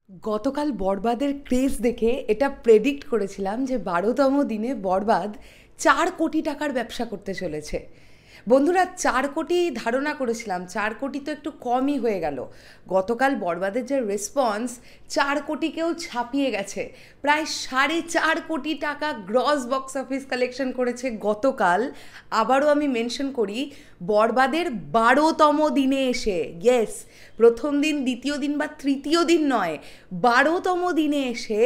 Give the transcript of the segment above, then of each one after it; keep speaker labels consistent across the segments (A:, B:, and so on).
A: গতকাল বরবাদের ক্রেজ দেখে এটা প্রেডিক্ট করেছিলাম যে ১২তম দিনে বরবাদ ৪ কোটি টাকার ব্যবসা করতে চলেছে। বন্ধুরা, ৪ কোটি ধারণা করেছিলাম, ৪ কোটি তো একটু কমই হয়ে গেল। গতকাল বরবাদের যে রেসপন্স ৪ কোটিকেও ছাপিয়ে গেছে। প্রায় ৪.৫ কোটি টাকা গ্রস বক্স অফিস কালেকশন করেছে গতকাল। আবারও আমি মেনশন করি, বরবাদের ১২তম দিনে এসে, ইয়েস, প্রথম দিন, দ্বিতীয় দিন বা তৃতীয় দিন নয়, ১২তম দিনে এসে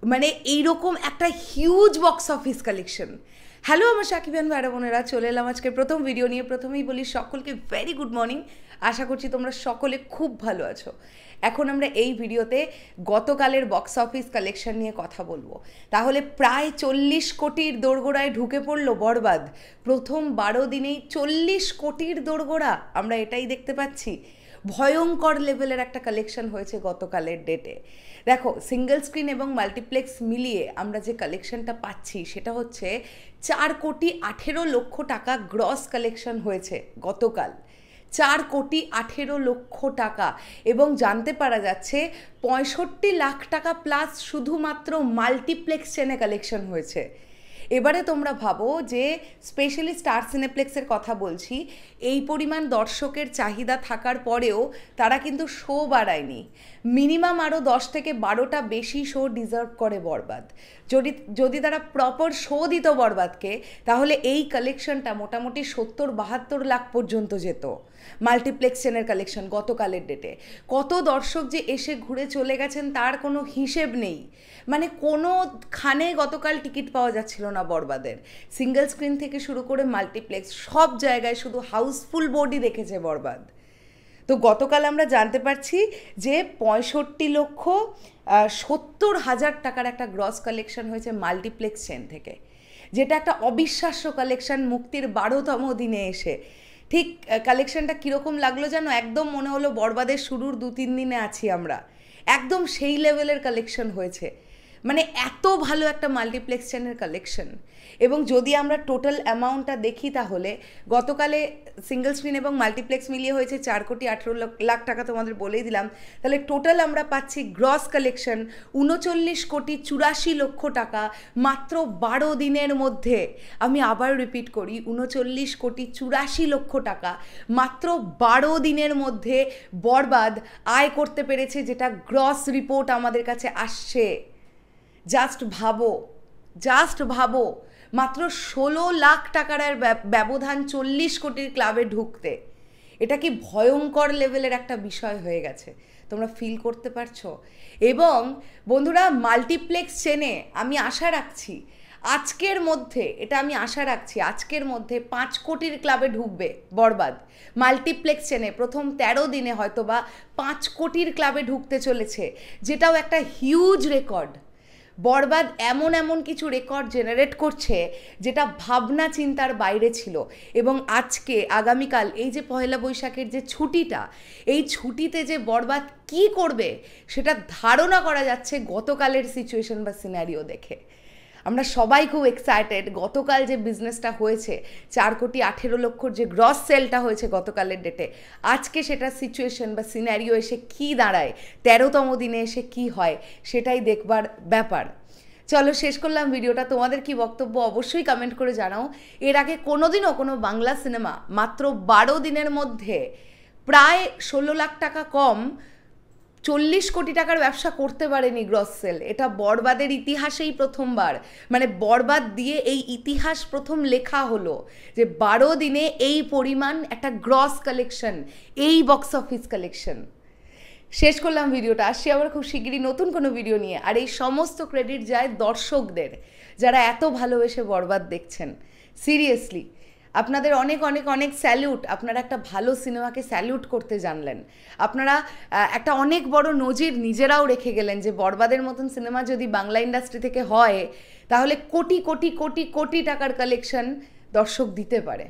A: মানে এইরকম একটা huge box office collection. Hello আমার সাকিবান ভাইরা বোনেরা, চলে এলাম আজকে প্রথম ভিডিও নিয়ে। প্রথমেই বলি সকলকে ভেরি গুড মর্নিং। আশা করছি তোমরা সকলে খুব ভালো আছো। এখন আমরা এই ভিডিওতে গতকালের বক্স অফিস কালেকশন নিয়ে কথা বলবো। তাহলে প্রায় ৪০ কোটির দোরগোড়ায় ঢুকে পড়লো বরবাদ। প্রথম ১২ দিনেই ৪০ কোটির দোরগোড়া, আমরা এটাই দেখতে পাচ্ছি। ভয়ঙ্কর লেভেলের একটা কালেকশন হয়েছে গতকালের ডেটে। দেখো, সিঙ্গেল স্ক্রিন এবং মাল্টিপ্লেক্স মিলিয়ে আমরা যে কালেকশনটা পাচ্ছি সেটা হচ্ছে ৪,১৮,০০,০০০ টাকা গ্রস কালেকশন হয়েছে গতকাল। ৪,১৮,০০,০০০ টাকা, এবং জানতে পারা যাচ্ছে ৬৫ লাখ টাকা প্লাস শুধুমাত্র মাল্টিপ্লেক্স চেনে কালেকশন হয়েছে। এবারে তোমরা ভাবো যে স্পেশালি স্টার সিনেপ্লেক্সের কথা বলছি, এই পরিমাণ দর্শকের চাহিদা থাকার পরেও তারা কিন্তু শো বাড়ায়নি। মিনিমাম আরও ১০ থেকে ১২টা বেশি শো ডিজার্ভ করে বরবাদ। যদি তারা প্রপার শো দিত বরবাদকে, তাহলে এই কালেকশনটা মোটামুটি ৭০-৭২ লাখ পর্যন্ত যেত। মাল্টিপ্লেক্স চেনের কালেকশন গতকালের ডেটে কত দর্শক যে এসে ঘুরে চলে গেছেন তার কোনো হিসেব নেই। মানে কোনোখানে গতকাল টিকিট পাওয়া যাচ্ছিল না বরবাদের। সিঙ্গেল স্ক্রিন থেকে শুরু করে মাল্টিপ্লেক্স সব জায়গায় শুধু হাউসফুল বোর্ডই দেখেছে বরবাদ। তো গতকাল আমরা জানতে পারছি যে ৬৫,৭০,০০০ টাকার একটা গ্রস কালেকশন হয়েছে মাল্টিপ্লেক্স চেন থেকে, যেটা একটা অবিশ্বাস্য কালেকশন মুক্তির ১২তম দিনে এসে। ঠিক কালেকশনটা কীরকম লাগলো যেন, একদম মনে হলো বরবাদের শুরুর ২-৩ দিনে আছি আমরা। একদম সেই লেভেলের কালেকশন হয়েছে, মানে এত ভালো একটা মাল্টিপ্লেক্স চেনের কালেকশন। এবং যদি আমরা টোটাল অ্যামাউন্টটা দেখি, তাহলে গতকালে সিঙ্গেল স্ক্রিন এবং মাল্টিপ্লেক্স মিলিয়ে হয়েছে ৪,১৮,০০,০০০ টাকা, তোমাদের বলেই দিলাম। তাহলে টোটাল আমরা পাচ্ছি গ্রস কালেকশন ৩৯,৮৪,০০,০০০ টাকা মাত্র ১২ দিনের মধ্যে। আমি আবার রিপিট করি, ৩৯,৮৪,০০,০০০ টাকা মাত্র ১২ দিনের মধ্যে বরবাদ আয় করতে পেরেছে, যেটা গ্রস রিপোর্ট আমাদের কাছে আসছে। জাস্ট ভাবো, মাত্র ১৬ লাখ টাকার ব্যবধান ৪০ কোটির ক্লাবে ঢুকতে। এটা কি ভয়ঙ্কর লেভেলের একটা বিষয় হয়ে গেছে, তোমরা ফিল করতে পারছো? এবং বন্ধুরা, মাল্টিপ্লেক্স চেনে আমি আশা রাখছি আজকের মধ্যে ৫ কোটির ক্লাবে ঢুকবে বরবাদ। মাল্টিপ্লেক্স চেনে প্রথম ১৩ দিনে হয়তো বা ৫ কোটির ক্লাবে ঢুকতে চলেছে, যেটাও একটা হিউজ রেকর্ড। বরবাদ এমন কিছু রেকর্ড জেনারেট করছে যেটা ভাবনা চিন্তার বাইরে ছিল। এবং আগামীকাল এই যে পয়লা বৈশাখের যে ছুটিটা, এই ছুটিতে যে বরবাদ কি করবে সেটা ধারণা করা যাচ্ছে গতকালের সিচুয়েশন বা সিনারিও দেখে। আমরা সবাই খুব এক্সাইটেড। গতকাল যে বিজনেসটা হয়েছে, ৪,১৮,০০,০০০ যে গ্রস সেলটা হয়েছে গতকালের ডেটে, আজকে সেটা সিচুয়েশন বা সিনারিও এসে কি দাঁড়ায়, ১৩তম দিনে এসে কি হয়, সেটাই দেখবার ব্যাপার। চলো, শেষ করলাম ভিডিওটা। তোমাদের কি বক্তব্য অবশ্যই কমেন্ট করে জানাও। এর আগে কোনোদিনও কোনো বাংলা সিনেমা মাত্র ১২ দিনের মধ্যে প্রায় ১৬ লাখ টাকা কম ৪০ কোটি টাকার ব্যবসা করতে পারেনি গ্রস সেল। এটা বরবাদের ইতিহাসেই প্রথমবার, মানে বরবাদ দিয়ে এই ইতিহাস প্রথম লেখা হলো যে ১২ দিনে এই পরিমাণ একটা গ্রস কালেকশন, এই বক্স অফিস কালেকশন। শেষ করলাম ভিডিওটা। আসছি আবার খুব শিগগিরই নতুন কোনো ভিডিও নিয়ে। আর এই সমস্ত ক্রেডিট যায় দর্শকদের, যারা এত ভালোবেসে বরবাদ দেখছেন। সিরিয়াসলি আপনাদের অনেক অনেক অনেক স্যালিউট। আপনারা একটা ভালো সিনেমাকে স্যালিউট করতে জানলেন। আপনারা একটা অনেক বড় নজির নিজেরাও রেখে গেলেন যে বরবাদের মতন সিনেমা যদি বাংলা ইন্ডাস্ট্রি থেকে হয়, তাহলে কোটি কোটি কোটি কোটি টাকার কালেকশন দর্শক দিতে পারে।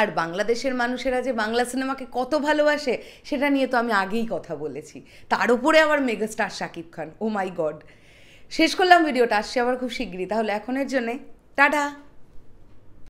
A: আর বাংলাদেশের মানুষেরা যে বাংলা সিনেমাকে কত ভালোবাসে সেটা নিয়ে তো আমি আগেই কথা বলেছি। তার উপরে আবার মেগাস্টার শাকিব খান, ও মাই গড। শেষ করলাম ভিডিওটা। আসছি আবার খুব শিগগিরই। তাহলে এখনের জন্যে টাটা।